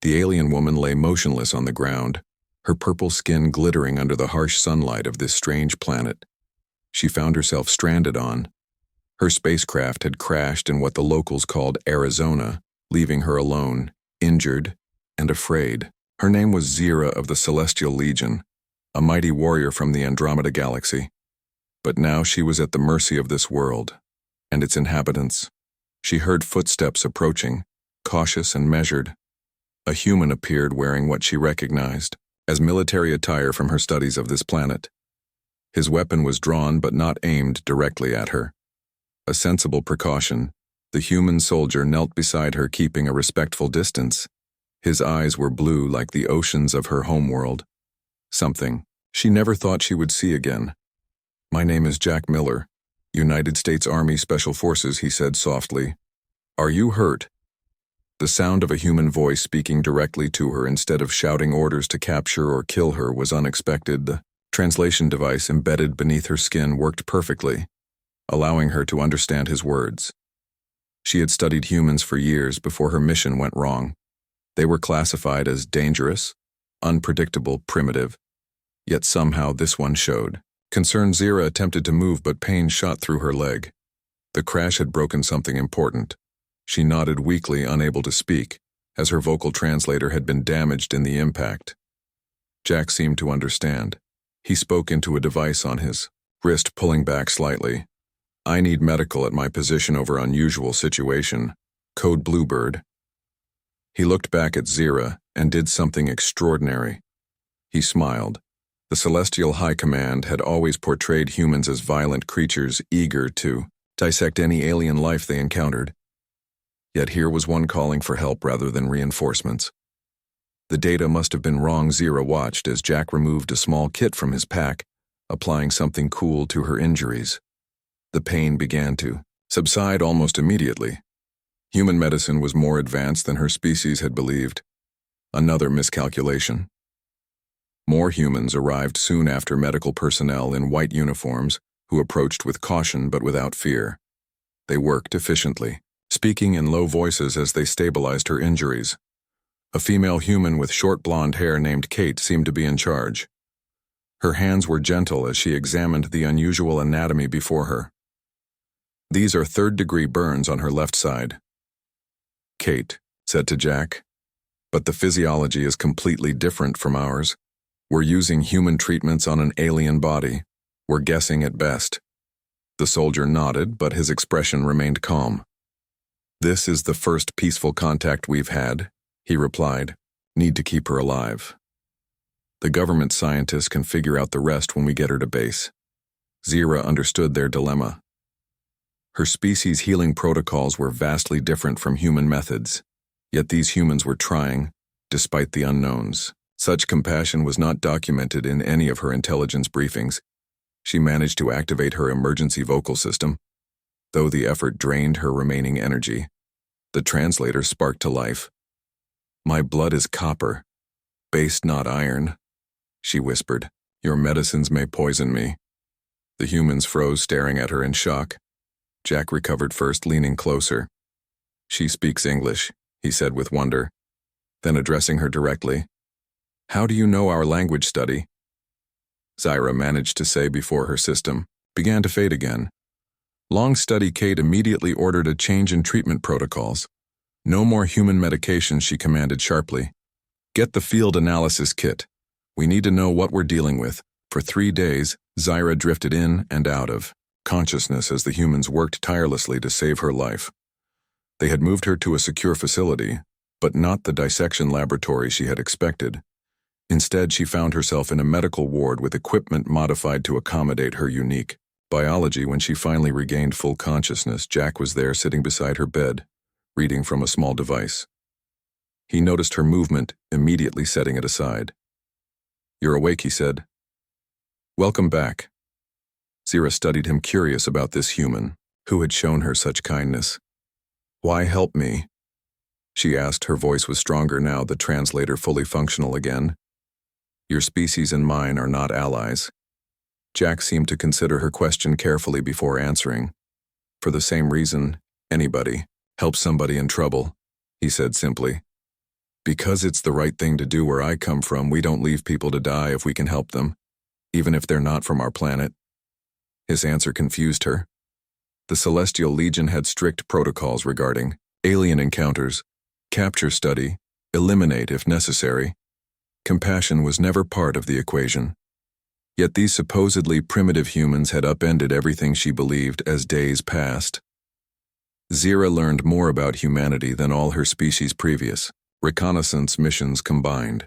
The alien woman lay motionless on the ground, her purple skin glittering under the harsh sunlight of this strange planet she found herself stranded on. Her spacecraft had crashed in what the locals called Arizona, leaving her alone, injured, and afraid. Her name was Zira of the Celestial Legion, a mighty warrior from the Andromeda Galaxy. But now she was at the mercy of this world and its inhabitants. She heard footsteps approaching, cautious and measured. A human appeared wearing what she recognized as military attire from her studies of this planet. His weapon was drawn but not aimed directly at her. A sensible precaution, the human soldier knelt beside her, keeping a respectful distance. His eyes were blue like the oceans of her homeworld, something she never thought she would see again. "My name is Jack Miller, United States Army Special Forces," he said softly. "Are you hurt?" The sound of a human voice speaking directly to her instead of shouting orders to capture or kill her was unexpected. The translation device embedded beneath her skin worked perfectly, allowing her to understand his words. She had studied humans for years before her mission went wrong. They were classified as dangerous, unpredictable, primitive. Yet somehow this one showed. Concerned, Zira attempted to move, but pain shot through her leg. The crash had broken something important. She nodded weakly, unable to speak, as her vocal translator had been damaged in the impact. Jack seemed to understand. He spoke into a device on his wrist, pulling back slightly. "I need medical at my position over unusual situation. Code Bluebird." He looked back at Zira and did something extraordinary. He smiled. The Celestial High Command had always portrayed humans as violent creatures eager to dissect any alien life they encountered. Yet here was one calling for help rather than reinforcements. The data must have been wrong. Zira watched as Jack removed a small kit from his pack, applying something cool to her injuries. The pain began to subside almost immediately. Human medicine was more advanced than her species had believed. Another miscalculation. More humans arrived soon after, medical personnel in white uniforms who approached with caution but without fear. They worked efficiently, speaking in low voices as they stabilized her injuries. A female human with short blonde hair named Kate seemed to be in charge. Her hands were gentle as she examined the unusual anatomy before her. "These are third-degree burns on her left side," Kate said to Jack. "But the physiology is completely different from ours. We're using human treatments on an alien body. We're guessing at best." The soldier nodded, but his expression remained calm. "This is the first peaceful contact we've had," he replied. "Need to keep her alive. The government scientists can figure out the rest when we get her to base." Zira understood their dilemma. Her species' healing protocols were vastly different from human methods, yet these humans were trying, despite the unknowns. Such compassion was not documented in any of her intelligence briefings. She managed to activate her emergency vocal system. Though the effort drained her remaining energy, the translator sparked to life. "My blood is copper, based not iron," she whispered. "Your medicines may poison me." The humans froze, staring at her in shock. Jack recovered first, leaning closer. "She speaks English," he said with wonder. Then addressing her directly, "How do you know our language study?" Zira managed to say before her system began to fade again. Long study. Kate immediately ordered a change in treatment protocols. "No more human medications," she commanded sharply. "Get the field analysis kit. We need to know what we're dealing with." For 3 days, Zira drifted in and out of consciousness as the humans worked tirelessly to save her life. They had moved her to a secure facility, but not the dissection laboratory she had expected. Instead, she found herself in a medical ward with equipment modified to accommodate her unique biology. When she finally regained full consciousness, Jack was there sitting beside her bed, reading from a small device. He noticed her movement, immediately setting it aside. "You're awake," he said. "Welcome back." Zira studied him, curious about this human who had shown her such kindness. "Why help me?" she asked. Her voice was stronger now, the translator fully functional again. "Your species and mine are not allies." Jack seemed to consider her question carefully before answering. "For the same reason, anybody helps somebody in trouble," he said simply. Because it's the right thing to do where I come from, we don't leave people to die if we can help them, even if they're not from our planet. His answer confused her. The Celestial Legion had strict protocols regarding alien encounters, capture study, eliminate if necessary. Compassion was never part of the equation. Yet these supposedly primitive humans had upended everything she believed as days passed. Zira learned more about humanity than all her species' previous reconnaissance missions combined.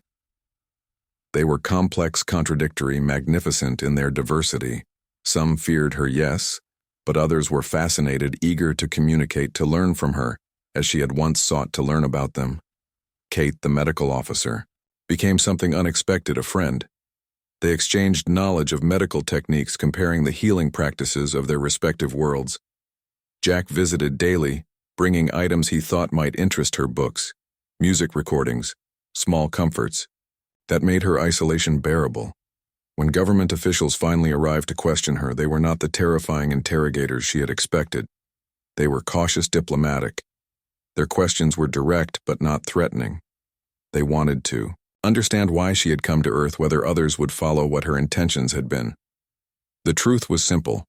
They were complex, contradictory, magnificent in their diversity. Some feared her, yes, but others were fascinated, eager to communicate, to learn from her, as she had once sought to learn about them. Kate, the medical officer, became something unexpected, a friend. They exchanged knowledge of medical techniques, comparing the healing practices of their respective worlds. Jack visited daily, bringing items he thought might interest her: books, music recordings, small comforts. That made her isolation bearable. When government officials finally arrived to question her, they were not the terrifying interrogators she had expected. They were cautious, diplomatic. Their questions were direct but not threatening. They wanted to understand why she had come to Earth, whether others would follow what her intentions had been. The truth was simple.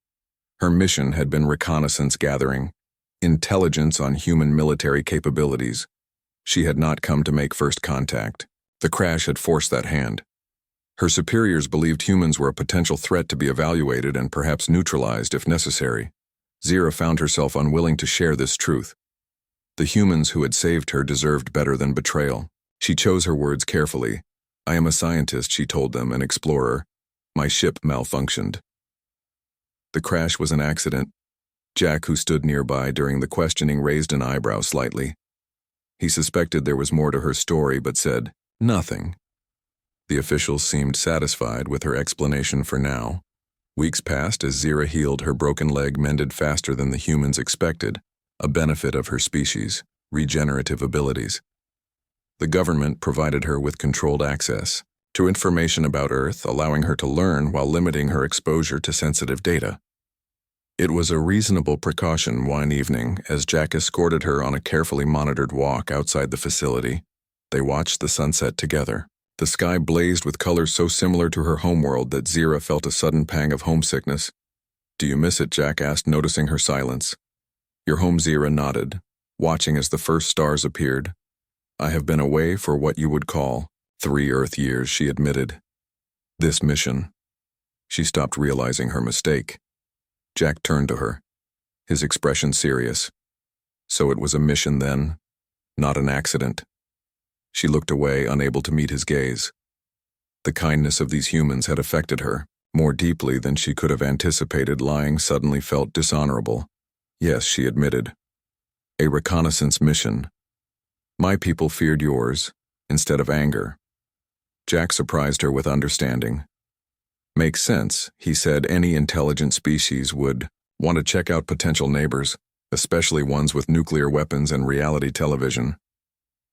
Her mission had been reconnaissance gathering, intelligence on human military capabilities. She had not come to make first contact. The crash had forced that hand. Her superiors believed humans were a potential threat to be evaluated and perhaps neutralized if necessary. Zira found herself unwilling to share this truth. The humans who had saved her deserved better than betrayal. She chose her words carefully. "I am a scientist," she told them, "an explorer. My ship malfunctioned." The crash was an accident. Jack, who stood nearby during the questioning, raised an eyebrow slightly. He suspected there was more to her story, but said nothing. The officials seemed satisfied with her explanation for now. Weeks passed as Zira healed. Her broken leg mended faster than the humans expected, a benefit of her species' regenerative abilities. The government provided her with controlled access to information about Earth, allowing her to learn while limiting her exposure to sensitive data. It was a reasonable precaution. One evening, as Jack escorted her on a carefully monitored walk outside the facility, they watched the sunset together. The sky blazed with colors so similar to her homeworld that Zira felt a sudden pang of homesickness. "Do you miss it?" Jack asked, noticing her silence. "Your home?" Zira nodded, watching as the first stars appeared. "I have been away for what you would call 3 Earth years," she admitted. "This mission." She stopped, realizing her mistake. Jack turned to her, his expression serious. "So it was a mission then, not an accident?" She looked away, unable to meet his gaze. The kindness of these humans had affected her more deeply than she could have anticipated. Lying suddenly felt dishonorable. "Yes," she admitted. "A reconnaissance mission. My people feared yours instead of anger." Jack surprised her with understanding. "Makes sense," he said. "Any intelligent species would want to check out potential neighbors, especially ones with nuclear weapons and reality television."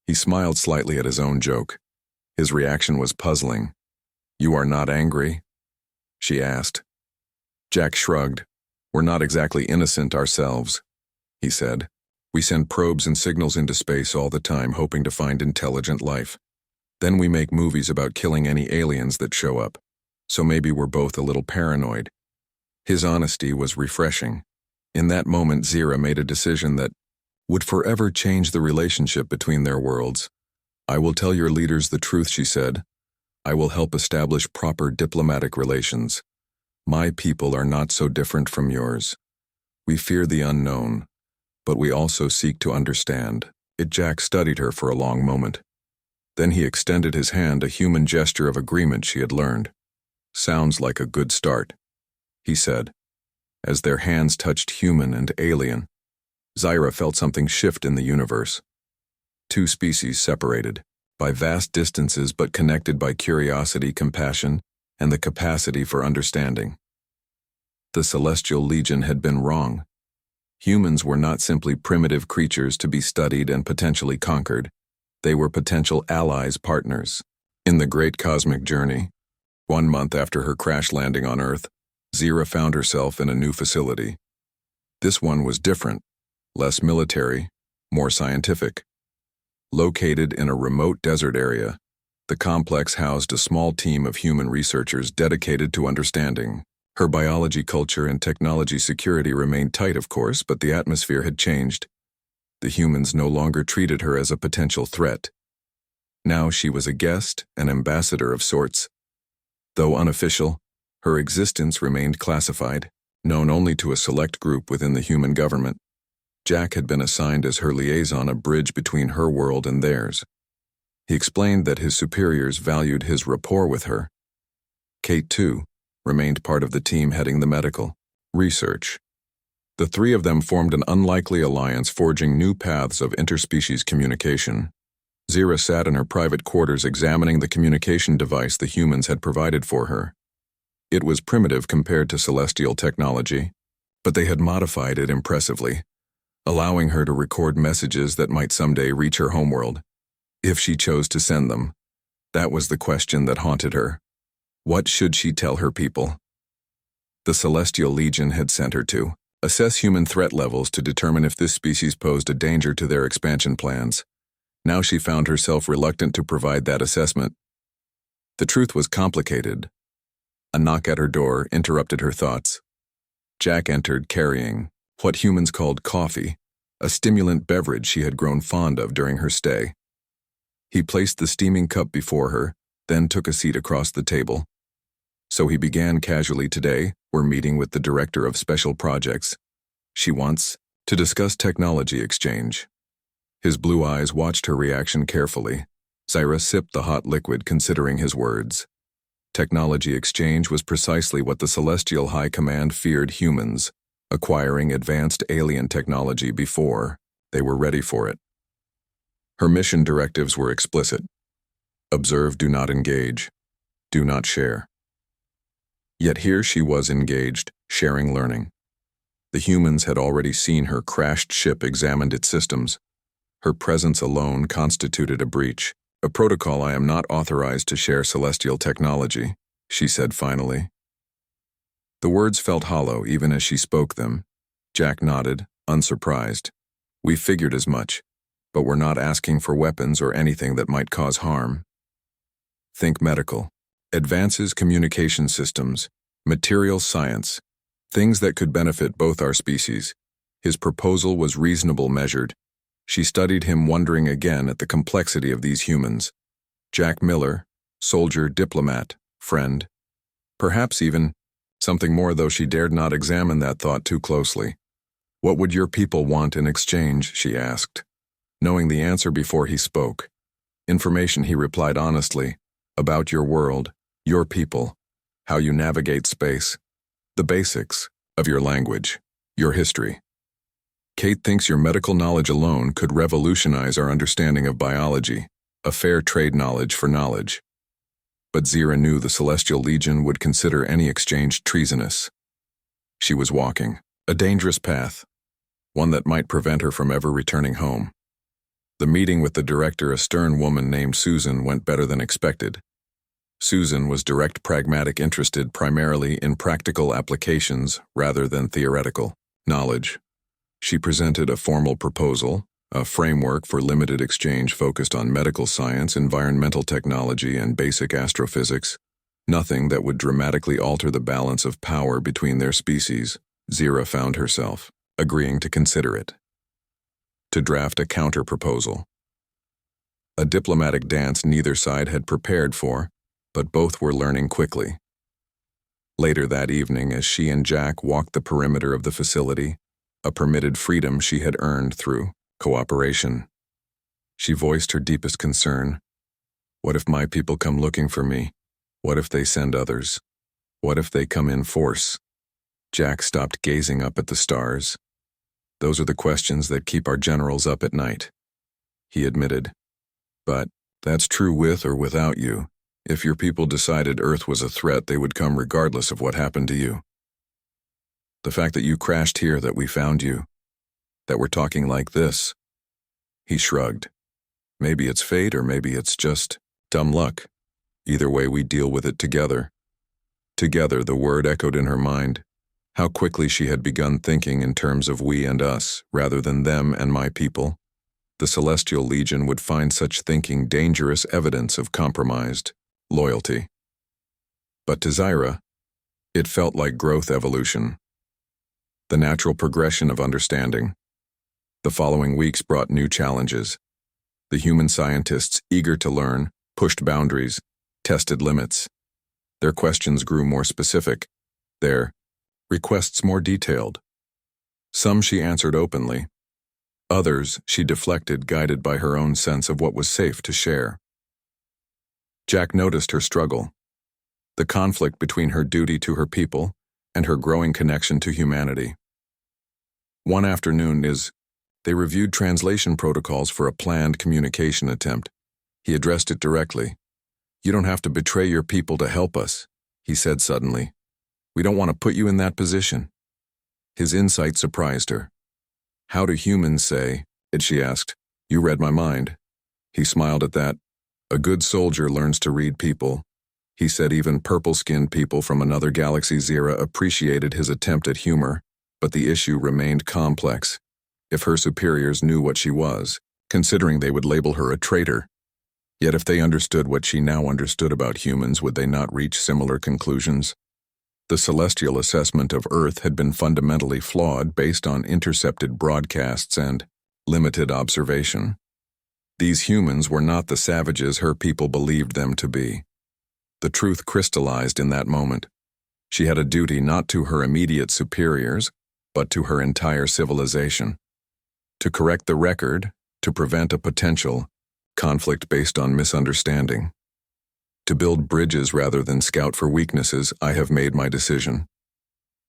He smiled slightly at his own joke. His reaction was puzzling. "You are not angry?" she asked. Jack shrugged. "We're not exactly innocent ourselves," he said. "We send probes and signals into space all the time, hoping to find intelligent life. Then we make movies about killing any aliens that show up. So maybe we're both a little paranoid." His honesty was refreshing. In that moment, Zira made a decision that would forever change the relationship between their worlds. "I will tell your leaders the truth," she said. "I will help establish proper diplomatic relations. My people are not so different from yours. We fear the unknown, but we also seek to understand." Jack studied her for a long moment. Then he extended his hand, a human gesture of agreement she had learned. "Sounds like a good start," he said. As their hands touched human and alien, Zira felt something shift in the universe. Two species separated by vast distances but connected by curiosity, compassion, and the capacity for understanding. The Celestial Legion had been wrong. Humans were not simply primitive creatures to be studied and potentially conquered. They were potential allies, partners. In the great cosmic journey, 1 month after her crash landing on Earth, Zira found herself in a new facility. This one was different, less military, more scientific. Located in a remote desert area, the complex housed a small team of human researchers dedicated to understanding. Her biology culture and technology security remained tight, of course, but the atmosphere had changed. The humans no longer treated her as a potential threat. Now she was a guest, an ambassador of sorts. Though unofficial, her existence remained classified, known only to a select group within the human government. Jack had been assigned as her liaison, a bridge between her world and theirs. He explained that his superiors valued his rapport with her. Kate, too, remained part of the team heading the medical research. The three of them formed an unlikely alliance, forging new paths of interspecies communication. Zira sat in her private quarters examining the communication device the humans had provided for her. It was primitive compared to celestial technology, but they had modified it impressively, allowing her to record messages that might someday reach her homeworld, if she chose to send them. That was the question that haunted her. What should she tell her people? The Celestial Legion had sent her to assess human threat levels to determine if this species posed a danger to their expansion plans. Now she found herself reluctant to provide that assessment. The truth was complicated. A knock at her door interrupted her thoughts. Jack entered carrying what humans called coffee, a stimulant beverage she had grown fond of during her stay. He placed the steaming cup before her, then took a seat across the table. So he began casually. Today, we're meeting with the Director of Special Projects. She wants to discuss technology exchange. His blue eyes watched her reaction carefully. Zyra sipped the hot liquid, considering his words. Technology exchange was precisely what the Celestial High Command feared: humans acquiring advanced alien technology before they were ready for it. Her mission directives were explicit. Observe, do not engage, do not share. Yet here she was engaged, sharing learning. The humans had already seen her crashed ship, examined its systems. Her presence alone constituted a breach. A protocol. I am not authorized to share celestial technology, she said finally. The words felt hollow even as she spoke them. Jack nodded, unsurprised. We figured as much, but we're not asking for weapons or anything that might cause harm. Think medical. Advances communication systems, material science, things that could benefit both our species. His proposal was reasonable, measured. She studied him, wondering again at the complexity of these humans. Jack Miller, soldier, diplomat, friend. Perhaps even something more, though she dared not examine that thought too closely. What would your people want in exchange, she asked. Knowing the answer before he spoke. Information, he replied honestly, about your world, your people, how you navigate space, the basics of your language, your history. Kate thinks your medical knowledge alone could revolutionize our understanding of biology, a fair trade, knowledge for knowledge. But Zira knew the Celestial Legion would consider any exchange treasonous. She was walking a dangerous path, one that might prevent her from ever returning home. The meeting with the director, a stern woman named Susan, went better than expected. Susan was direct, pragmatic, interested primarily in practical applications rather than theoretical knowledge. She presented a formal proposal, a framework for limited exchange focused on medical science, environmental technology, and basic astrophysics. Nothing that would dramatically alter the balance of power between their species. Zira found herself agreeing to consider it. To draft a counter-proposal. A diplomatic dance neither side had prepared for, but both were learning quickly. Later that evening, as she and Jack walked the perimeter of the facility, a permitted freedom she had earned through cooperation, she voiced her deepest concern. What if my people come looking for me? What if they send others? What if they come in force? Jack stopped gazing up at the stars. Those are the questions that keep our generals up at night, he admitted. But that's true with or without you. If your people decided Earth was a threat, they would come regardless of what happened to you. The fact that you crashed here, that we found you, that we're talking like this. He shrugged. Maybe it's fate, or maybe it's just dumb luck. Either way, we deal with it together. Together, the word echoed in her mind. How quickly she had begun thinking in terms of we and us, rather than them and my people. The Celestial Legion would find such thinking dangerous evidence of compromised loyalty. But to Zyra, it felt like growth evolution, the natural progression of understanding. The following weeks brought new challenges. The human scientists, eager to learn, pushed boundaries, tested limits. Their questions grew more specific, their requests more detailed. Some she answered openly. Others she deflected, guided by her own sense of what was safe to share. Jack noticed her struggle, the conflict between her duty to her people and her growing connection to humanity. One afternoon, they reviewed translation protocols for a planned communication attempt. He addressed it directly. "You don't have to betray your people to help us," he said suddenly. "We don't want to put you in that position." His insight surprised her. "How do humans say it?" she asked. "You read my mind." He smiled at that. "A good soldier learns to read people." He said even purple-skinned people from another galaxy, Zyra, appreciated his attempt at humor, but the issue remained complex. If her superiors knew what she was, considering they would label her a traitor. Yet if they understood what she now understood about humans, would they not reach similar conclusions? The celestial assessment of Earth had been fundamentally flawed based on intercepted broadcasts and limited observation. These humans were not the savages her people believed them to be. The truth crystallized in that moment. She had a duty not to her immediate superiors, but to her entire civilization. To correct the record, to prevent a potential conflict based on misunderstanding. To build bridges rather than scout for weaknesses, I have made my decision.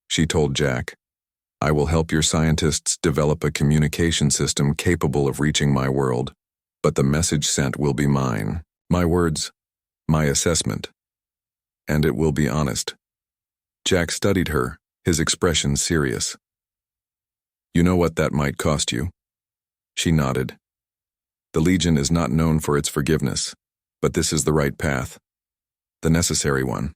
She told Jack, "I will help your scientists develop a communication system capable of reaching my world, but the message sent will be mine. My words, my assessment. And it will be honest." Jack studied her, his expression serious. "You know what that might cost you?" She nodded. "The Legion is not known for its forgiveness, but this is the right path. The necessary one."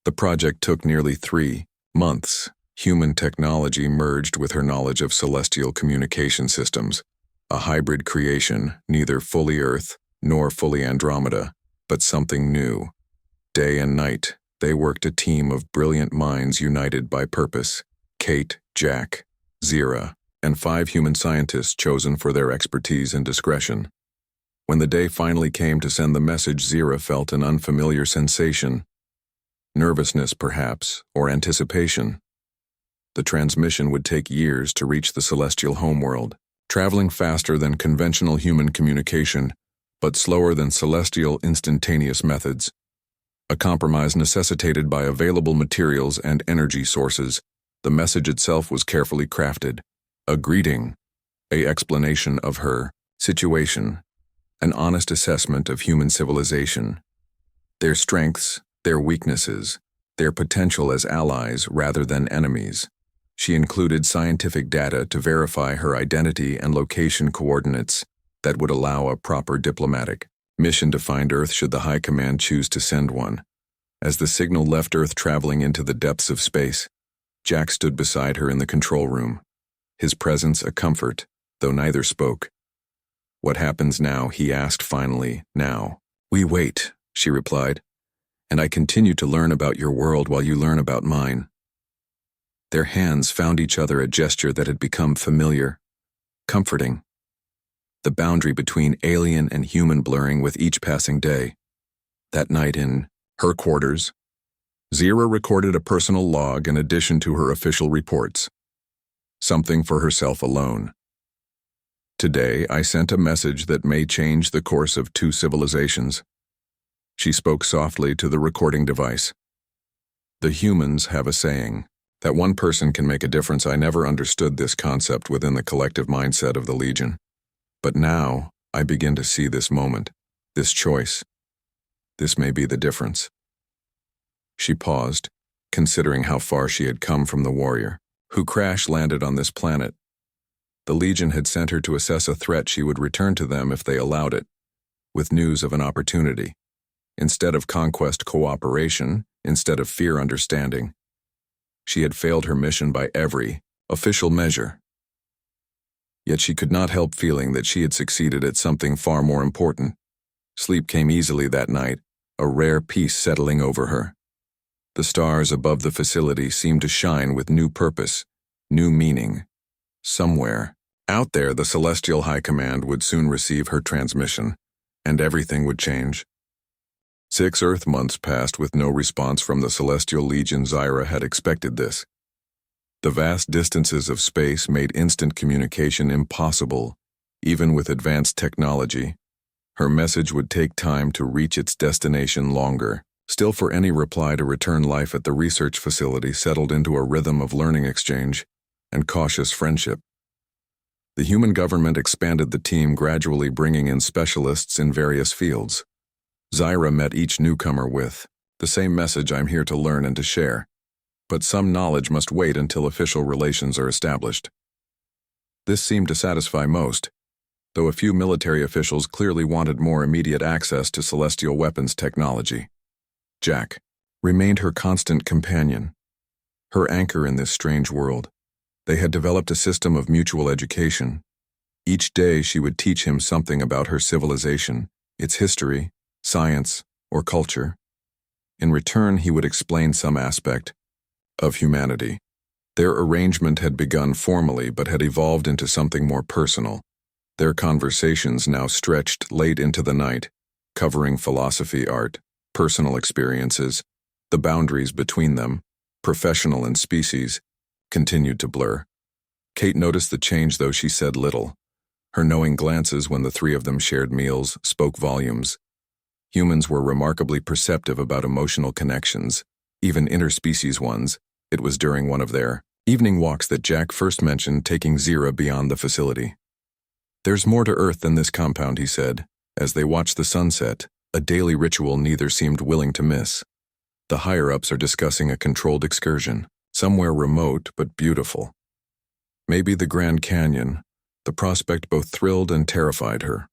The project took nearly 3 months. Human technology merged with her knowledge of celestial communication systems, a hybrid creation, neither fully Earth nor fully Andromeda, but something new. Day and night, they worked, a team of brilliant minds united by purpose. Kate, Jack, Zyra, and 5 human scientists chosen for their expertise and discretion. When the day finally came to send the message, Zyra felt an unfamiliar sensation. Nervousness, perhaps, or anticipation. The transmission would take years to reach the celestial homeworld, traveling faster than conventional human communication, but slower than celestial instantaneous methods. A compromise necessitated by available materials and energy sources. The message itself was carefully crafted. A greeting, an explanation of her situation, an honest assessment of human civilization, their strengths, their weaknesses, their potential as allies rather than enemies. She included scientific data to verify her identity and location coordinates that would allow a proper diplomatic mission to find Earth should the High Command choose to send one. As the signal left Earth traveling into the depths of space, Jack stood beside her in the control room, his presence a comfort, though neither spoke. "What happens now?" he asked finally. "Now." "We wait," she replied, "and I continue to learn about your world while you learn about mine." Their hands found each other, a gesture that had become familiar, comforting. The boundary between alien and human blurring with each passing day. That night in her quarters, Zyra recorded a personal log in addition to her official reports. Something for herself alone. "Today, I sent a message that may change the course of 2 civilizations." She spoke softly to the recording device. "The humans have a saying that one person can make a difference. I never understood this concept within the collective mindset of the Legion. But now, I begin to see this moment, this choice. This may be the difference." She paused, considering how far she had come from the warrior who crash-landed on this planet. The Legion had sent her to assess a threat. She would return to them if they allowed it, with news of an opportunity. Instead of conquest, cooperation. Instead of fear, understanding. She had failed her mission by every official measure. Yet she could not help feeling that she had succeeded at something far more important. Sleep came easily that night, a rare peace settling over her. The stars above the facility seemed to shine with new purpose, new meaning. Somewhere, out there, the Celestial High Command would soon receive her transmission, and everything would change. 6 Earth months passed with no response from the Celestial Legion. Zyra had expected this. The vast distances of space made instant communication impossible, even with advanced technology. Her message would take time to reach its destination longer. Still, for any reply to return, life at the research facility settled into a rhythm of learning exchange and cautious friendship. The human government expanded the team, gradually bringing in specialists in various fields. Zyra met each newcomer with the same message: I'm here to learn and to share. But some knowledge must wait until official relations are established. This seemed to satisfy most, though a few military officials clearly wanted more immediate access to celestial weapons technology. Jack remained her constant companion, her anchor in this strange world. They had developed a system of mutual education. Each day she would teach him something about her civilization, its history, science, or culture. In return, he would explain some aspect of humanity. Their arrangement had begun formally but had evolved into something more personal. Their conversations now stretched late into the night, covering philosophy, art, personal experiences. The boundaries between them, professional and species, continued to blur. Kate noticed the change, though she said little. Her knowing glances when the three of them shared meals spoke volumes. Humans were remarkably perceptive about emotional connections, even interspecies ones. It was during one of their evening walks that Jack first mentioned taking Zyra beyond the facility. There's more to Earth than this compound, he said, as they watched the sunset, a daily ritual neither seemed willing to miss. The higher-ups are discussing a controlled excursion, somewhere remote but beautiful. Maybe the Grand Canyon. The prospect both thrilled and terrified her.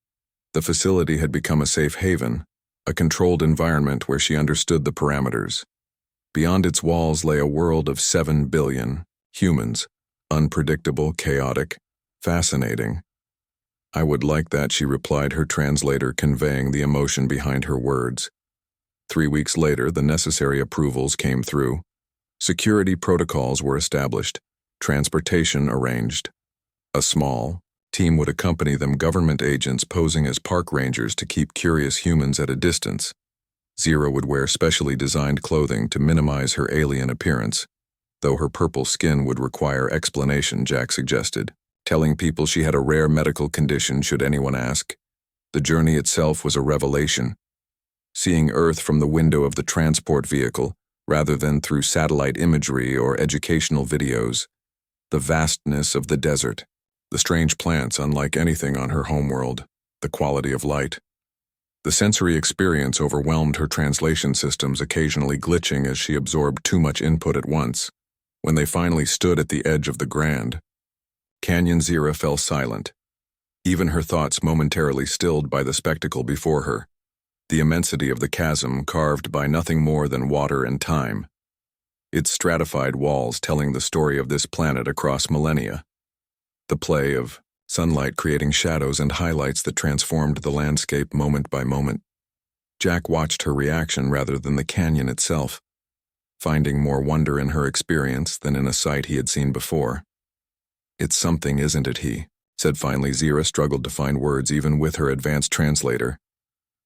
The facility had become a safe haven, a controlled environment where she understood the parameters. Beyond its walls lay a world of 7 billion humans, unpredictable, chaotic, fascinating. I would like that, she replied, her translator conveying the emotion behind her words. 3 weeks later, the necessary approvals came through. Security protocols were established, transportation arranged. A small team would accompany them, government agents posing as park rangers to keep curious humans at a distance. Zyra would wear specially designed clothing to minimize her alien appearance, though her purple skin would require explanation, Jack suggested, telling people she had a rare medical condition should anyone ask. The journey itself was a revelation. Seeing Earth from the window of the transport vehicle, rather than through satellite imagery or educational videos. The vastness of the desert, the strange plants unlike anything on her homeworld, the quality of light. The sensory experience overwhelmed her translation systems, occasionally glitching as she absorbed too much input at once. When they finally stood at the edge of the Grand Canyon, Zyra fell silent, even her thoughts momentarily stilled by the spectacle before her. The immensity of the chasm carved by nothing more than water and time. Its stratified walls telling the story of this planet across millennia. The play of sunlight creating shadows and highlights that transformed the landscape moment by moment. Jack watched her reaction rather than the canyon itself, finding more wonder in her experience than in a sight he had seen before. It's something, isn't it, he said finally. Zyra struggled to find words even with her advanced translator.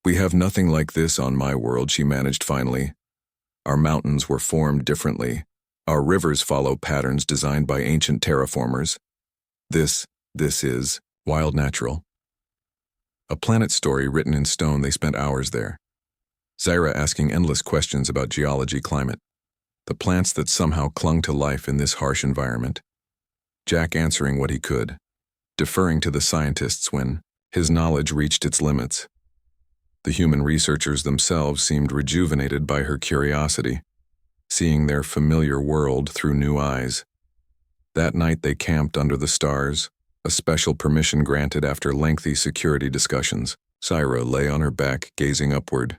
We have nothing like this on my world, she managed finally. Our mountains were formed differently. Our rivers follow patterns designed by ancient terraformers. This is wild natural. A planet story written in stone. They spent hours there. Zyra asking endless questions about geology, climate, the plants that somehow clung to life in this harsh environment. Jack answering what he could, deferring to the scientists when his knowledge reached its limits. The human researchers themselves seemed rejuvenated by her curiosity, seeing their familiar world through new eyes. That night they camped under the stars, a special permission granted after lengthy security discussions. Zyra lay on her back, gazing upward.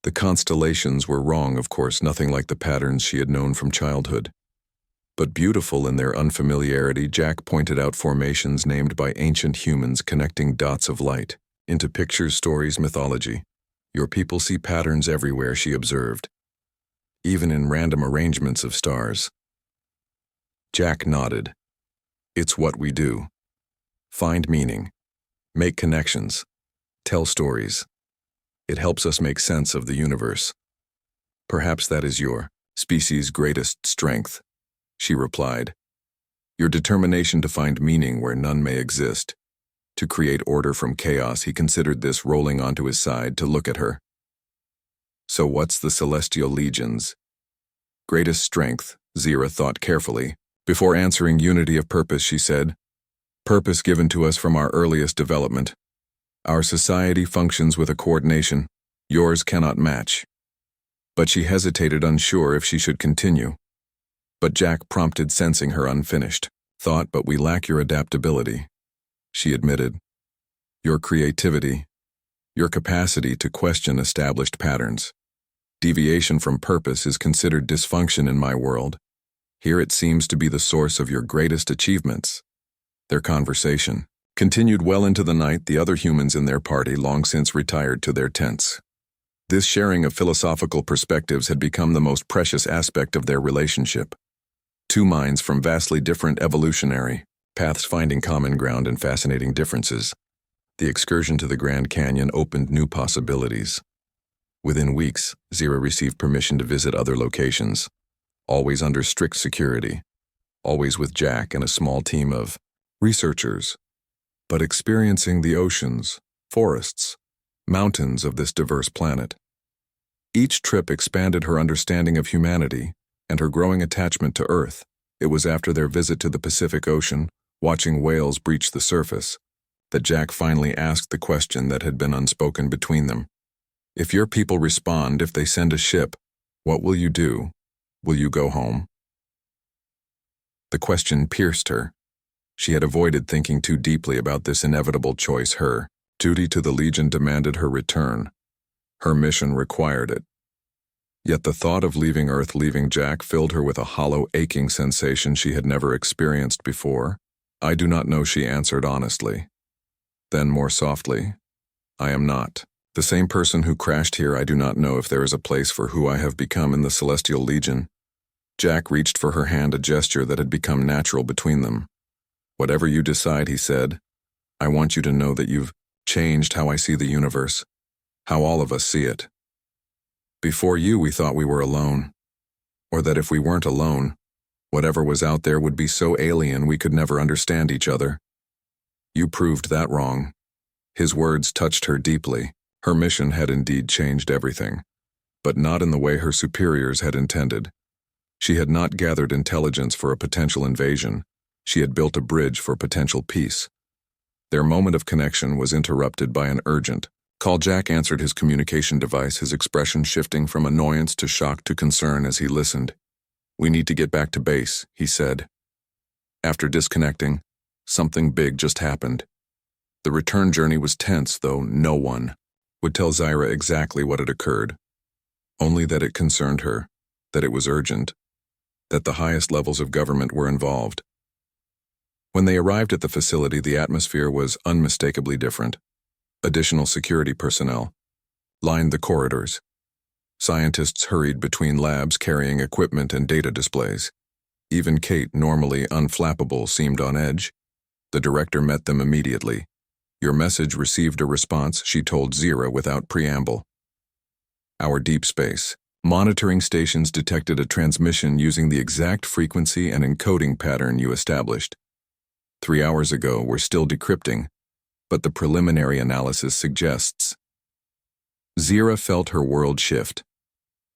The constellations were wrong, of course, nothing like the patterns she had known from childhood. But beautiful in their unfamiliarity, Jack pointed out formations named by ancient humans connecting dots of light into pictures, stories, mythology. Your people see patterns everywhere, she observed, even in random arrangements of stars. Jack nodded. It's what we do. Find meaning, make connections, tell stories. It helps us make sense of the universe. Perhaps that is your species' greatest strength, she replied. Your determination to find meaning where none may exist. To create order from chaos, he considered this, rolling onto his side to look at her. So what's the Celestial Legion's greatest strength? Zira thought carefully. Before answering, unity of purpose, she said. Purpose given to us from our earliest development. Our society functions with a coordination yours cannot match. But she hesitated, unsure if she should continue. But Jack prompted, sensing her unfinished thought. But we lack your adaptability, she admitted. Your creativity, your capacity to question established patterns. Deviation from purpose is considered dysfunction in my world. Here it seems to be the source of your greatest achievements. Their conversation continued well into the night. The other humans in their party long since retired to their tents. This sharing of philosophical perspectives had become the most precious aspect of their relationship. Two minds from vastly different evolutionary paths finding common ground and fascinating differences. The excursion to the Grand Canyon opened new possibilities. Within weeks, Zira received permission to visit other locations, always under strict security, always with Jack and a small team of researchers, but experiencing the oceans, forests, mountains of this diverse planet. Each trip expanded her understanding of humanity and her growing attachment to Earth. It was after their visit to the Pacific Ocean, watching whales breach the surface, that Jack finally asked the question that had been unspoken between them. If your people respond, if they send a ship, what will you do? Will you go home? The question pierced her. She had avoided thinking too deeply about this inevitable choice. Her duty to the Legion demanded her return. Her mission required it. Yet the thought of leaving Earth, leaving Jack, filled her with a hollow, aching sensation she had never experienced before. I do not know, she answered honestly. Then more softly, I am not the same person who crashed here. I do not know if there is a place for who I have become in the Celestial Legion. Jack reached for her hand, a gesture that had become natural between them. Whatever you decide, he said, I want you to know that you've changed how I see the universe, how all of us see it. Before you, we thought we were alone, or that if we weren't alone, whatever was out there would be so alien we could never understand each other. You proved that wrong. His words touched her deeply. Her mission had indeed changed everything, but not in the way her superiors had intended. She had not gathered intelligence for a potential invasion. She had built a bridge for potential peace. Their moment of connection was interrupted by an urgent call. Jack answered his communication device, his expression shifting from annoyance to shock to concern as he listened. We need to get back to base, he said. After disconnecting, something big just happened. The return journey was tense, though no one would tell Zira exactly what had occurred. Only that it concerned her, that it was urgent, that the highest levels of government were involved. When they arrived at the facility, the atmosphere was unmistakably different. Additional security personnel lined the corridors. Scientists hurried between labs carrying equipment and data displays. Even Kate, normally unflappable, seemed on edge. The director met them immediately. Your message received a response, she told Zira without preamble. Our deep space monitoring stations detected a transmission using the exact frequency and encoding pattern you established. 3 hours ago, we're still decrypting, but the preliminary analysis suggests. Zira felt her world shift.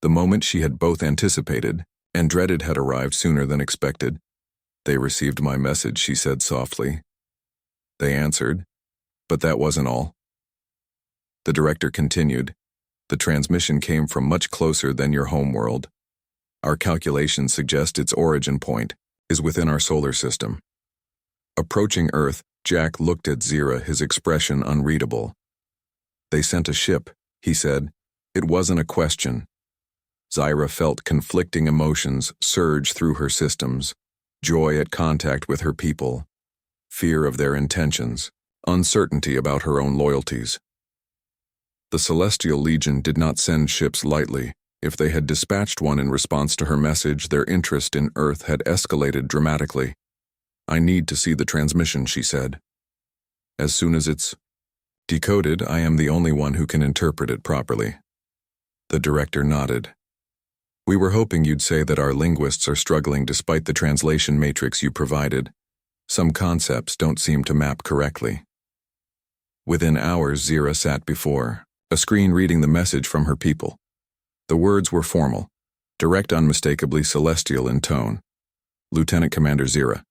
The moment she had both anticipated and dreaded had arrived sooner than expected. They received my message, she said softly. They answered, but that wasn't all. The director continued. The transmission came from much closer than your homeworld. Our calculations suggest its origin point is within our solar system. Approaching Earth, Jack looked at Zira, his expression unreadable. They sent a ship, he said. It wasn't a question. Zira felt conflicting emotions surge through her systems. joy at contact with her people, fear of their intentions, uncertainty about her own loyalties. The Celestial Legion did not send ships lightly. If they had dispatched one in response to her message, their interest in Earth had escalated dramatically. "I need to see the transmission," she said. "As soon as it's decoded, I am the only one who can interpret it properly." The director nodded. "We were hoping you'd say that our linguists are struggling despite the translation matrix you provided. Some concepts don't seem to map correctly." Within hours, Zira sat before a screen reading the message from her people. The words were formal, direct, unmistakably celestial in tone. "Lieutenant Commander Zira,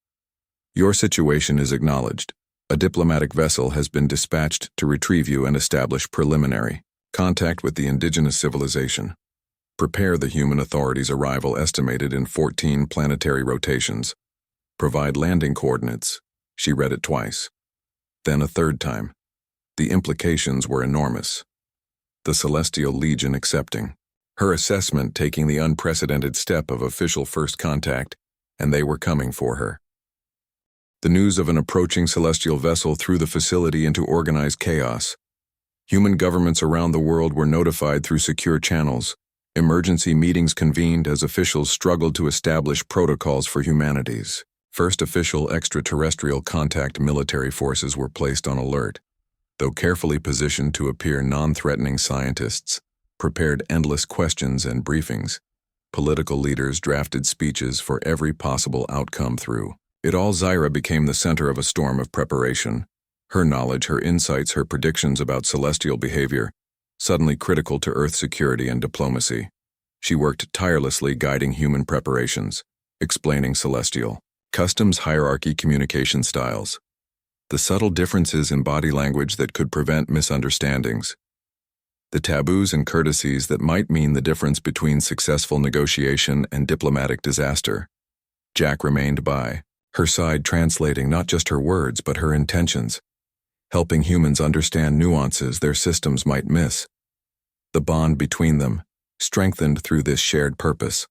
your situation is acknowledged. A diplomatic vessel has been dispatched to retrieve you and establish preliminary contact with the indigenous civilization. Prepare the human authorities' arrival estimated in 14 planetary rotations. Provide landing coordinates." She read it twice. Then a third time. The implications were enormous. The Celestial Legion accepting. Her assessment taking the unprecedented step of official first contact, and they were coming for her. The news of an approaching celestial vessel threw the facility into organized chaos. Human governments around the world were notified through secure channels. Emergency meetings convened as officials struggled to establish protocols for humanity's first official extraterrestrial contact. Military forces were placed on alert. Though carefully positioned to appear non-threatening, scientists prepared endless questions and briefings. Political leaders drafted speeches for every possible outcome. Through it all, Zira became the center of a storm of preparation. Her knowledge, her insights, her predictions about celestial behavior, suddenly critical to Earth security and diplomacy. She worked tirelessly guiding human preparations, explaining celestial customs, hierarchy, communication styles, the subtle differences in body language that could prevent misunderstandings, the taboos and courtesies that might mean the difference between successful negotiation and diplomatic disaster. Jack remained by her side, translating not just her words but her intentions, helping humans understand nuances their systems might miss. The bond between them strengthened through this shared purpose,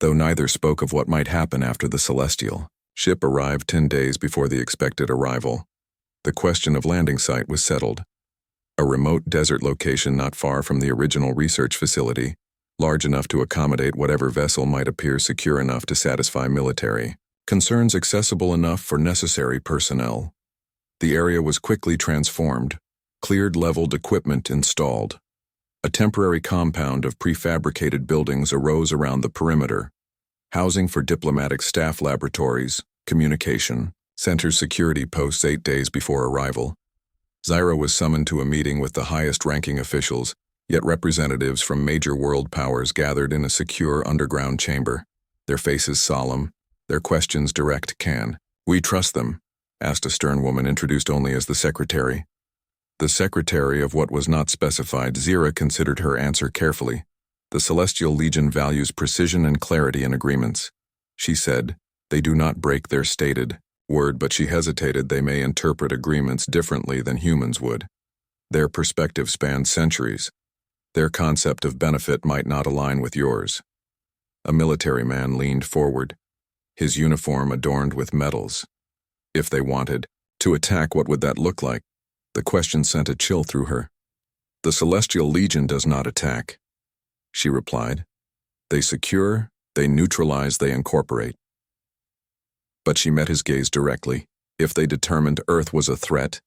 though neither spoke of what might happen after the celestial ship arrived 10 days before the expected arrival. The question of landing site was settled. A remote desert location not far from the original research facility, large enough to accommodate whatever vessel might appear, secure enough to satisfy military concerns, accessible enough for necessary personnel. The area was quickly transformed, cleared, leveled, equipment installed. A temporary compound of prefabricated buildings arose around the perimeter, housing for diplomatic staff, laboratories, communication centers, security posts. 8 days before arrival, Zira was summoned to a meeting with the highest-ranking officials, yet representatives from major world powers gathered in a secure underground chamber, their faces solemn, their questions direct. "Can we trust them?" asked a stern woman introduced only as the secretary. The secretary of what was not specified. Zira considered her answer carefully. "The Celestial Legion values precision and clarity in agreements," she said. "They do not break their stated word," but she hesitated. "They may interpret agreements differently than humans would. Their perspective spans centuries. Their concept of benefit might not align with yours." A military man leaned forward, his uniform adorned with medals. "If they wanted to attack, what would that look like?" The question sent a chill through her. "The Celestial Legion does not attack," she replied. "They secure, they neutralize, they incorporate." But she met his gaze directly. If they determined Earth was a threat,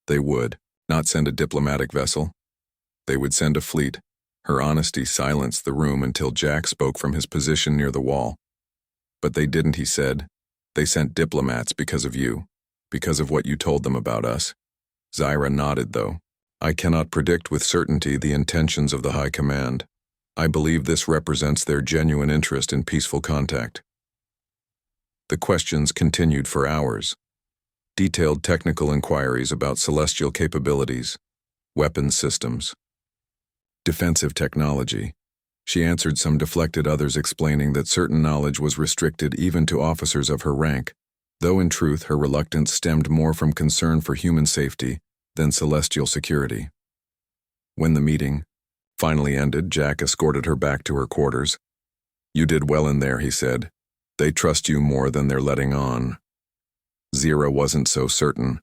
they would not send a diplomatic vessel. They would send a fleet. Her honesty silenced the room until Jack spoke from his position near the wall. "But they didn't," he said. "They sent diplomats because of you, because of what you told them about us." Zira nodded, though. "I cannot predict with certainty the intentions of the High Command. I believe this represents their genuine interest in peaceful contact." The questions continued for hours. Detailed technical inquiries about celestial capabilities, weapons systems, defensive technology. She answered some, deflected others, explaining that certain knowledge was restricted even to officers of her rank, though in truth her reluctance stemmed more from concern for human safety than celestial security. When the meeting finally ended, Jack escorted her back to her quarters. "You did well in there," he said. They trust you more than they're letting on. Zira wasn't so certain.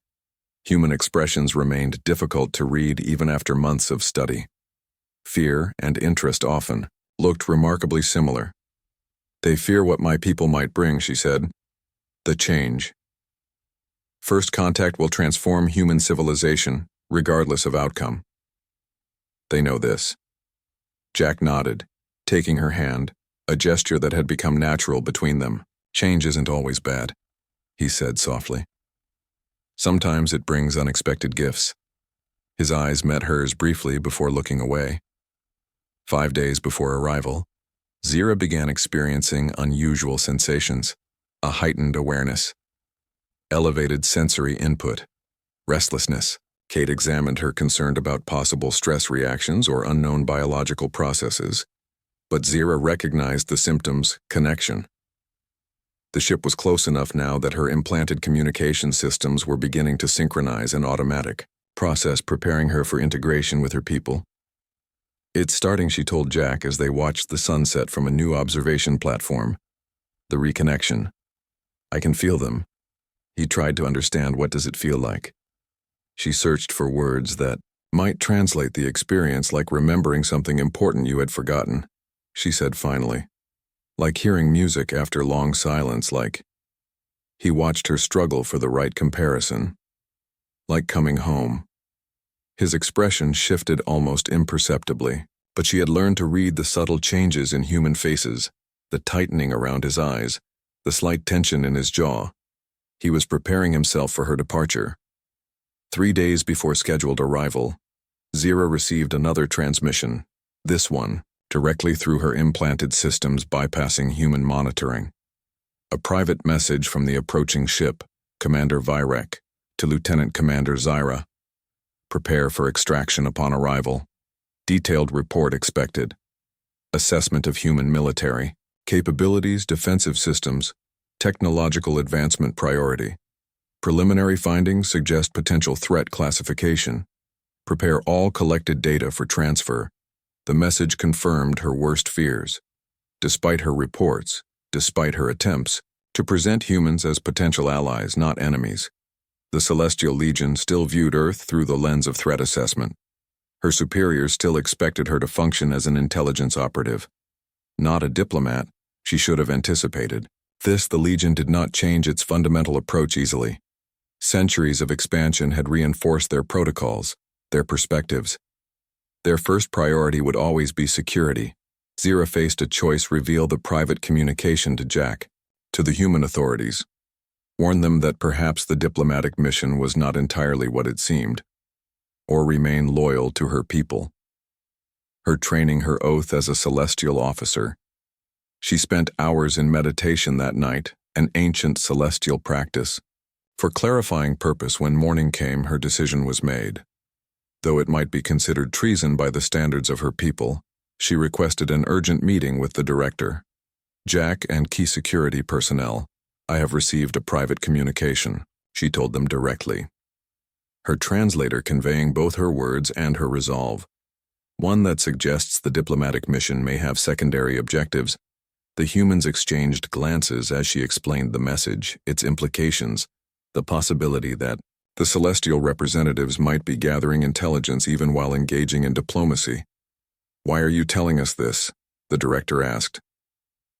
Human expressions remained difficult to read even after months of study. Fear and interest often looked remarkably similar. They fear what my people might bring, she said. The change. First contact will transform human civilization, regardless of outcome. They know this. Jack nodded, taking her hand, a gesture that had become natural between them. Change isn't always bad, he said softly. Sometimes it brings unexpected gifts. His eyes met hers briefly before looking away. 5 days before arrival, Zira began experiencing unusual sensations, a heightened awareness, elevated sensory input, restlessness. Kate examined her, concerned about possible stress reactions or unknown biological processes, but Zira recognized the symptoms: connection. The ship was close enough now that her implanted communication systems were beginning to synchronize an automatic process preparing her for integration with her people. It's starting, she told Jack as they watched the sunset from a new observation platform. The reconnection. I can feel them. He tried to understand, what does it feel like? She searched for words that might translate the experience, like remembering something important you had forgotten. She said finally. Like hearing music after long silence, like... He watched her struggle for the right comparison. Like coming home. His expression shifted almost imperceptibly, but she had learned to read the subtle changes in human faces, the tightening around his eyes, the slight tension in his jaw. He was preparing himself for her departure. 3 days before scheduled arrival, Zira received another transmission, this one, directly through her implanted systems bypassing human monitoring. A private message from the approaching ship, Commander Vyrek, to Lieutenant Commander Zira. Prepare for extraction upon arrival. Detailed report expected. Assessment of human military, capabilities, defensive systems, technological advancement priority. Preliminary findings suggest potential threat classification. Prepare all collected data for transfer. The message confirmed her worst fears. Despite her reports, despite her attempts to present humans as potential allies, not enemies, the Celestial Legion still viewed Earth through the lens of threat assessment. Her superiors still expected her to function as an intelligence operative. Not a diplomat, she should have anticipated. This, the Legion did not change its fundamental approach easily. Centuries of expansion had reinforced their protocols, their perspectives. Their first priority would always be security. Zira faced a choice: reveal the private communication to Jack, to the human authorities. Warn them that perhaps the diplomatic mission was not entirely what it seemed, or remain loyal to her people. Her training, her oath as a celestial officer. She spent hours in meditation that night, an ancient celestial practice. For clarifying purpose, when morning came, her decision was made. Though it might be considered treason by the standards of her people, she requested an urgent meeting with the director. Jack and key security personnel. I have received a private communication, she told them directly. Her translator conveying both her words and her resolve. One that suggests the diplomatic mission may have secondary objectives. The humans exchanged glances as she explained the message, its implications, the possibility that the celestial representatives might be gathering intelligence even while engaging in diplomacy. Why are you telling us this? The director asked.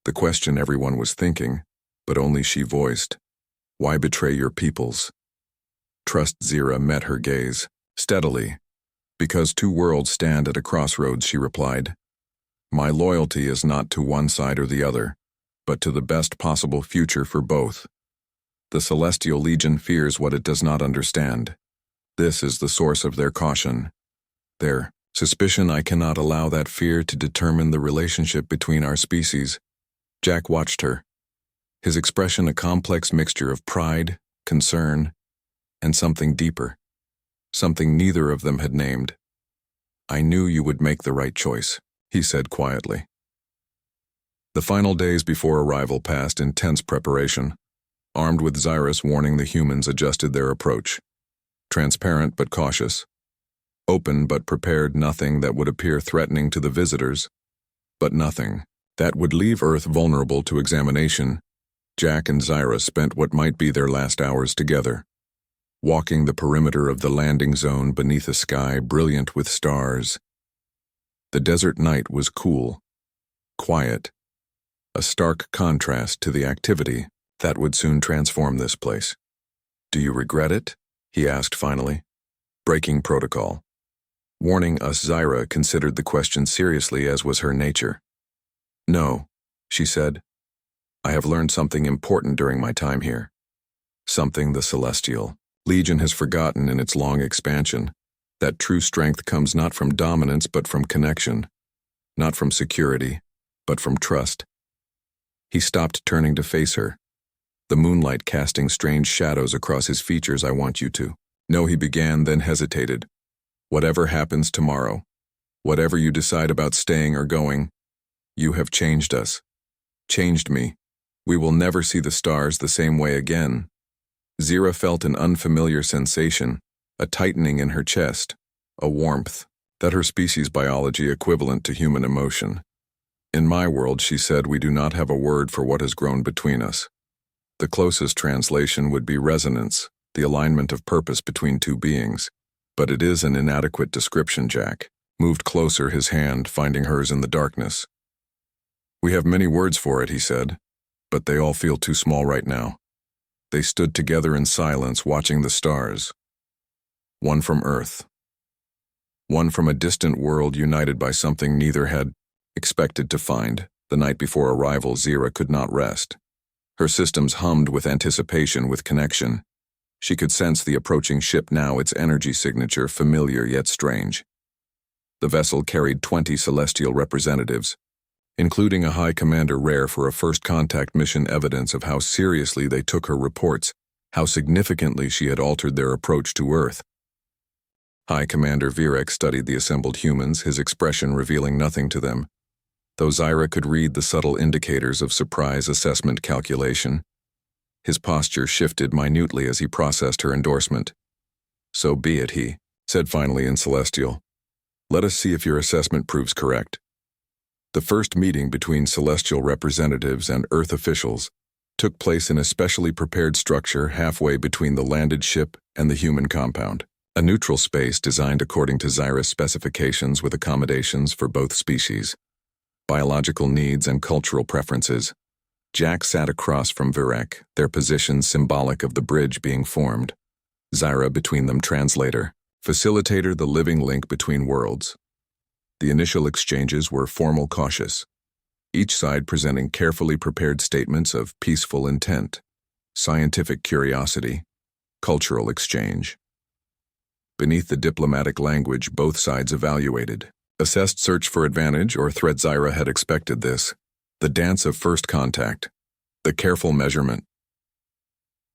The question everyone was thinking, but only she voiced. Why betray your peoples? Trust. Zira met her gaze, steadily. Because 2 worlds stand at a crossroads, she replied. My loyalty is not to one side or the other, but to the best possible future for both. The Celestial Legion fears what it does not understand. This is the source of their caution. Their suspicion. I cannot allow that fear to determine the relationship between our species. Jack watched her. His expression a complex mixture of pride, concern, and something deeper. Something neither of them had named. I knew you would make the right choice, he said quietly. The final days before arrival passed in tense preparation. Armed with Zyrus warning, the humans adjusted their approach. Transparent but cautious. Open but prepared, nothing that would appear threatening to the visitors, but nothing that would leave Earth vulnerable to examination. Jack and Zyra spent what might be their last hours together, walking the perimeter of the landing zone beneath a sky brilliant with stars. The desert night was cool, quiet, a stark contrast to the activity that would soon transform this place. "Do you regret it?" he asked finally, breaking protocol. Warning us, Zyra considered the question seriously, as was her nature. "No," she said. "I have learned something important during my time here. Something the Celestial Legion has forgotten in its long expansion, that true strength comes not from dominance but from connection, not from security, but from trust." He stopped, turning to face her, the moonlight casting strange shadows across his features. "I want you to know," he began, then hesitated. "Whatever happens tomorrow, whatever you decide about staying or going, you have changed us, changed me. We will never see the stars the same way again." Zyra felt an unfamiliar sensation, a tightening in her chest, a warmth, that her species biology equivalent to human emotion. "In my world," she said, "we do not have a word for what has grown between us. The closest translation would be resonance, the alignment of purpose between two beings. But it is an inadequate description." Jack moved closer, his hand finding hers in the darkness. "We have many words for it," he said, "but they all feel too small right now." They stood together in silence, watching the stars. One from Earth. One from a distant world, united by something neither had expected to find. The night before arrival, Zyra could not rest. Her systems hummed with anticipation, with connection. She could sense the approaching ship now, its energy signature familiar yet strange. The vessel carried 20 celestial representatives, including a high commander, rare for a first contact mission, evidence of how seriously they took her reports, how significantly she had altered their approach to Earth. High Commander Virek studied the assembled humans, his expression revealing nothing to them, though Zyra could read the subtle indicators of surprise assessment calculation. His posture shifted minutely as he processed her endorsement. "So be it," he said finally in Celestial. "Let us see if your assessment proves correct." The first meeting between Celestial representatives and Earth officials took place in a specially prepared structure halfway between the landed ship and the human compound, a neutral space designed according to Zyra's specifications with accommodations for both species, biological needs and cultural preferences. Jack sat across from Virek, their positions symbolic of the bridge being formed. Zyra between them, translator, facilitator, the living link between worlds. The initial exchanges were formal, cautious, each side presenting carefully prepared statements of peaceful intent, scientific curiosity, cultural exchange. Beneath the diplomatic language, both sides evaluated, assessed, search for advantage or threat. Zyra had expected this. The dance of first contact, the careful measurement.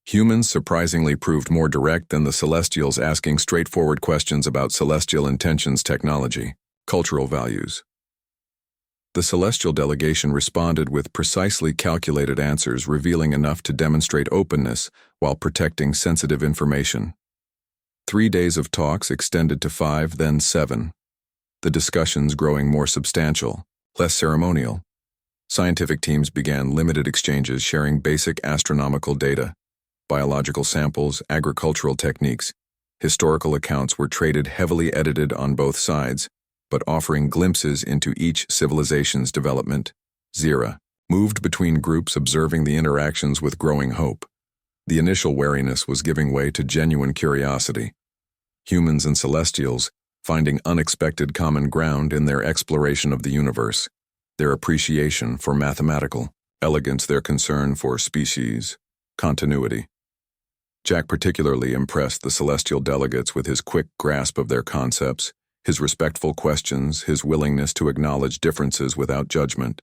Humans surprisingly proved more direct than the Celestials, asking straightforward questions about celestial intentions, technology, cultural values. The Celestial delegation responded with precisely calculated answers, revealing enough to demonstrate openness while protecting sensitive information. 3 days of talks extended to 5, then 7. The discussions growing more substantial, less ceremonial. Scientific teams began limited exchanges, sharing basic astronomical data, biological samples, agricultural techniques. Historical accounts were traded, heavily edited on both sides, but offering glimpses into each civilization's development. Zyra moved between groups, observing the interactions with growing hope. The initial wariness was giving way to genuine curiosity. Humans and Celestials finding unexpected common ground in their exploration of the universe, their appreciation for mathematical elegance, their concern for species continuity. Jack particularly impressed the Celestial delegates with his quick grasp of their concepts, his respectful questions, his willingness to acknowledge differences without judgment.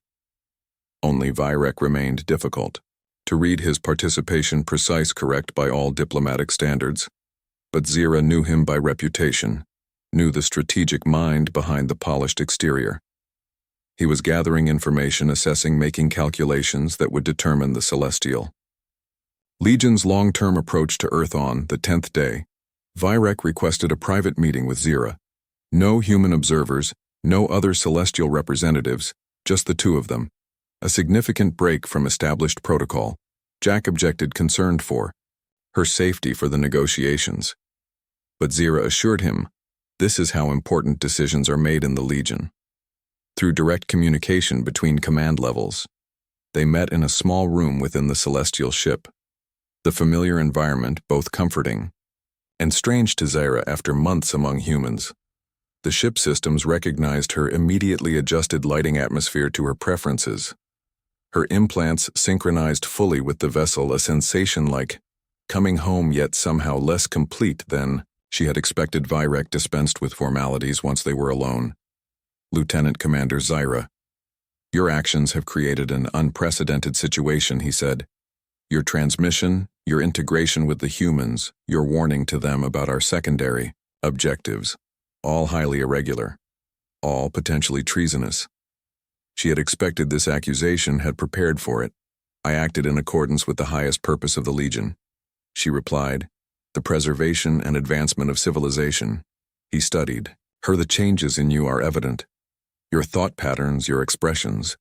Only Virek remained difficult. To read his participation, precise, correct by all diplomatic standards. But Zyra knew him by reputation, knew the strategic mind behind the polished exterior. He was gathering information, assessing, making calculations that would determine the Celestial Legion's long-term approach to Earth. On the 10th day, Virek requested a private meeting with Zyra. No human observers, no other Celestial representatives, just the two of them. A significant break from established protocol. Jack objected, concerned for her safety for the negotiations. But Zira assured him, this is how important decisions are made in the Legion. Through direct communication between command levels, they met in a small room within the celestial ship. The familiar environment, both comforting and strange to Zira after months among humans. The ship systems recognized her immediately adjusted lighting atmosphere to her preferences. Her implants synchronized fully with the vessel, a sensation like coming home, yet somehow less complete than she had expected. Vyrek dispensed with formalities once they were alone. Lieutenant Commander Zira, your actions have created an unprecedented situation, he said. Your transmission, your integration with the humans, your warning to them about our secondary objectives, all highly irregular, all potentially treasonous. She had expected this accusation, had prepared for it. I acted in accordance with the highest purpose of the Legion, she replied, the preservation and advancement of civilization. He studied her. The changes in you are evident. Your thought patterns, your expressions.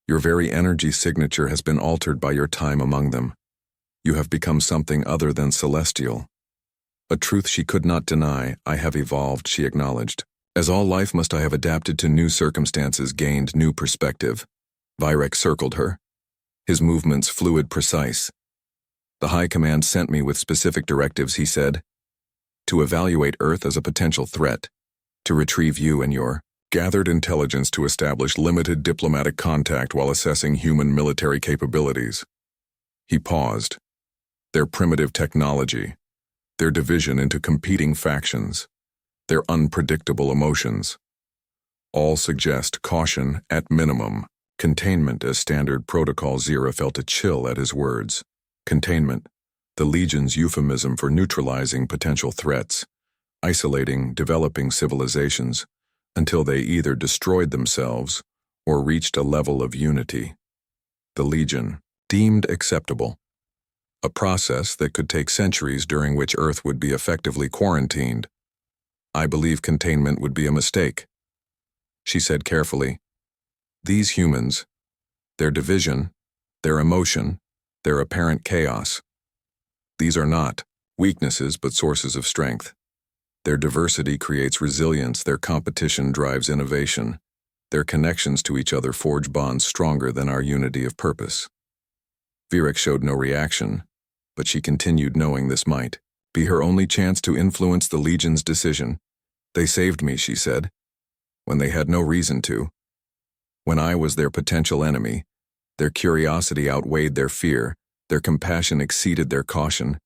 Your very energy signature has been altered by your time among them. You have become something other than celestial. A truth she could not deny. I have evolved, she acknowledged. As all life must, I have adapted to new circumstances, gained new perspective. Vyrek circled her, his movements fluid, precise. The High Command sent me with specific directives, he said, to evaluate Earth as a potential threat, to retrieve you and your gathered intelligence, to establish limited diplomatic contact while assessing human military capabilities. He paused. Their primitive technology, their division into competing factions, their unpredictable emotions, all suggest caution at minimum, containment as standard protocol. Zira felt a chill at his words. Containment, the Legion's euphemism for neutralizing potential threats, isolating developing civilizations, until they either destroyed themselves or reached a level of unity. The Legion deemed acceptable, a process that could take centuries, during which Earth would be effectively quarantined. I believe containment would be a mistake, she said carefully. These humans, their division, their emotion, their apparent chaos, these are not weaknesses but sources of strength. Their diversity creates resilience, their competition drives innovation, their connections to each other forge bonds stronger than our unity of purpose. Vyrek showed no reaction, but she continued, knowing this might be her only chance to influence the Legion's decision. They saved me, she said, when they had no reason to. When I was their potential enemy, their curiosity outweighed their fear, their compassion exceeded their caution.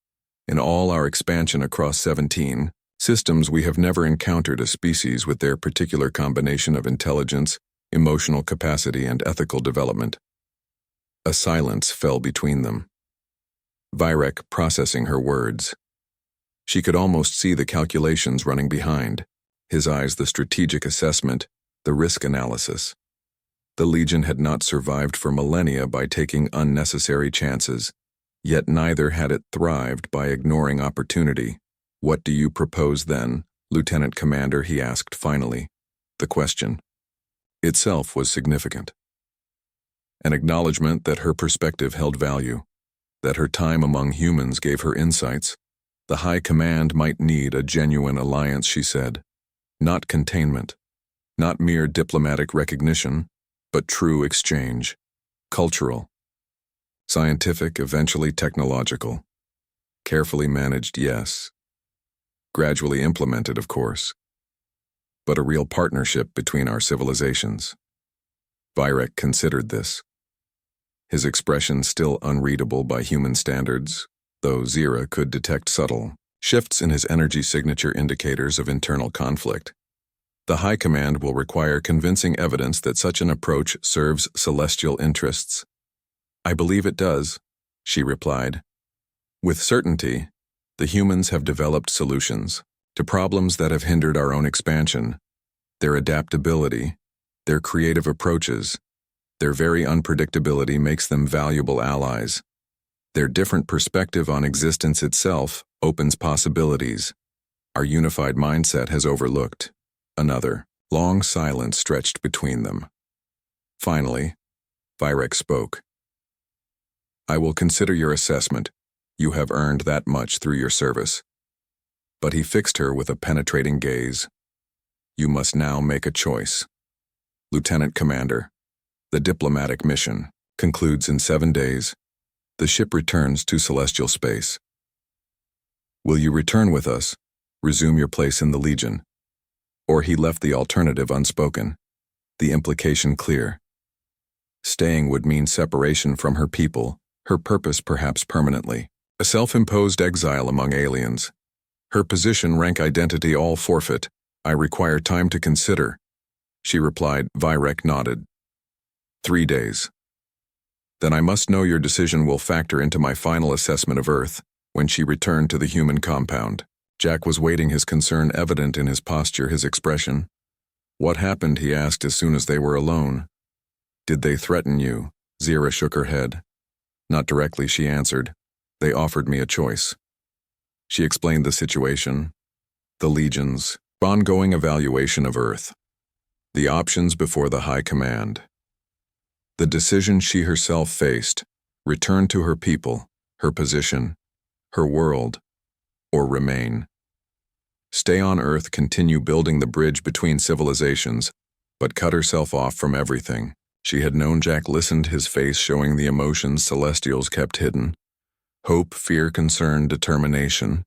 In all our expansion across 17 systems, we have never encountered a species with their particular combination of intelligence, emotional capacity, and ethical development. A silence fell between them. Vyrek processing her words. She could almost see the calculations running behind, his eyes the strategic assessment, the risk analysis. The Legion had not survived for millennia by taking unnecessary chances, yet neither had it thrived by ignoring opportunity. What do you propose then, Lieutenant Commander? He asked finally. The question itself was significant. An acknowledgement that her perspective held value, that her time among humans gave her insights. The High Command might need a genuine alliance, she said. Not containment, not mere diplomatic recognition, but true exchange, cultural, scientific, eventually technological, carefully managed, yes, gradually implemented, of course, but a real partnership between our civilizations. Vyrek considered this, his expression still unreadable by human standards, though Zira could detect subtle shifts in his energy signature, indicators of internal conflict. The High Command will require convincing evidence that such an approach serves celestial interests. I believe it does, she replied. With certainty, the humans have developed solutions to problems that have hindered our own expansion. Their adaptability, their creative approaches, their very unpredictability makes them valuable allies. Their different perspective on existence itself opens possibilities. Our unified mindset has overlooked. Another long silence stretched between them. Finally, Vyrek spoke. I will consider your assessment. You have earned that much through your service. But he fixed her with a penetrating gaze. You must now make a choice. Lieutenant Commander, the diplomatic mission concludes in 7 days. The ship returns to celestial space. Will you return with us, resume your place in the Legion? Or he left the alternative unspoken, the implication clear. Staying would mean separation from her people, her purpose perhaps permanently. A self-imposed exile among aliens. Her position, rank, identity all forfeit. I require time to consider. She replied. Vyrek nodded. 3 days. Then I must know your decision will factor into my final assessment of Earth. When she returned to the human compound, Jack was waiting, his concern evident in his posture, his expression. What happened, he asked as soon as they were alone. Did they threaten you? Zira shook her head. Not directly, she answered. They offered me a choice. She explained the situation, the Legion's ongoing evaluation of Earth, the options before the High Command, the decision she herself faced: return to her people, her position, her world, or remain. Stay on Earth, continue building the bridge between civilizations, but cut herself off from everything. She had known Jack listened, his face showing the emotions Celestials kept hidden. Hope, fear, concern, determination.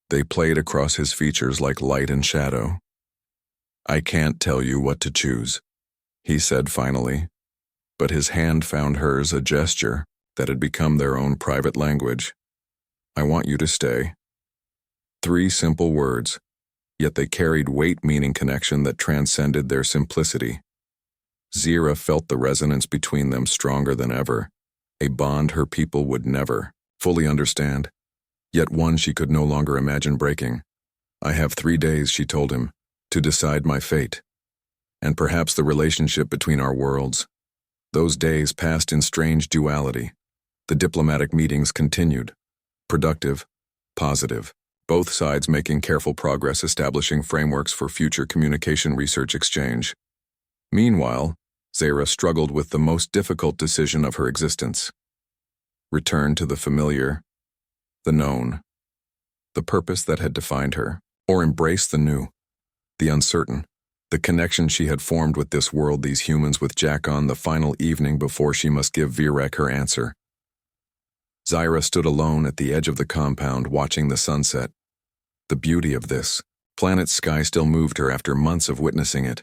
They played across his features like light and shadow. I can't tell you what to choose, he said finally, but his hand found hers, a gesture that had become their own private language. I want you to stay. 3 simple words, yet they carried weight, meaning, connection that transcended their simplicity. Zira felt the resonance between them stronger than ever, a bond her people would never fully understand, yet one she could no longer imagine breaking. I have 3 days, she told him, to decide my fate, and perhaps the relationship between our worlds. Those days passed in strange duality. The diplomatic meetings continued, productive, positive, both sides making careful progress establishing frameworks for future communication research exchange. Meanwhile, Zira struggled with the most difficult decision of her existence. Return to the familiar, the known, the purpose that had defined her, or embrace the new, the uncertain, the connection she had formed with this world, these humans, with Jack on the final evening before she must give Vyrek her answer. Zira stood alone at the edge of the compound watching the sunset. The beauty of this planet's sky still moved her after months of witnessing it.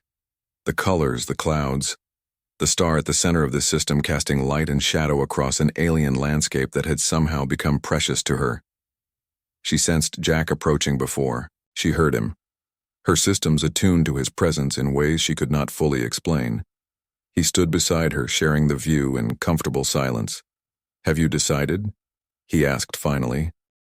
The colors, the clouds, the star at the center of the system casting light and shadow across an alien landscape that had somehow become precious to her. She sensed Jack approaching before. She heard him, her systems attuned to his presence in ways she could not fully explain. He stood beside her, sharing the view in comfortable silence. Have you decided? He asked finally.